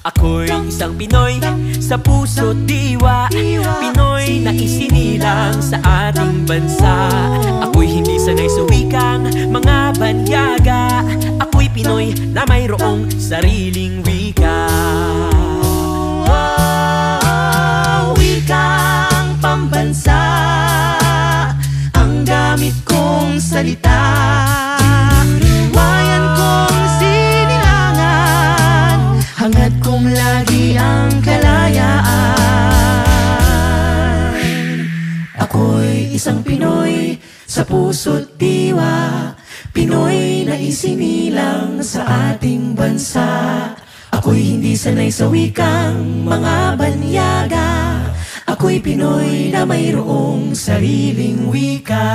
Ako'y isang Pinoy sa puso't diwa, Pinoy na isinilang sa ating bansa. Ako'y hindi sanay sa wikang mga banyaga, ako'y Pinoy na mayroong sariling wika. Wikang pambansa ang gamit kong salita. Bayan kong sinilangan, hangad kong lagi ang kalayaan. Ako'y isang Pinoy sa puso't diwa, Pinoy na isinilang sa ating bansa. Ako'y hindi sanay sa wikang mga banyaga, ako'y Pinoy na mayroong sariling wika.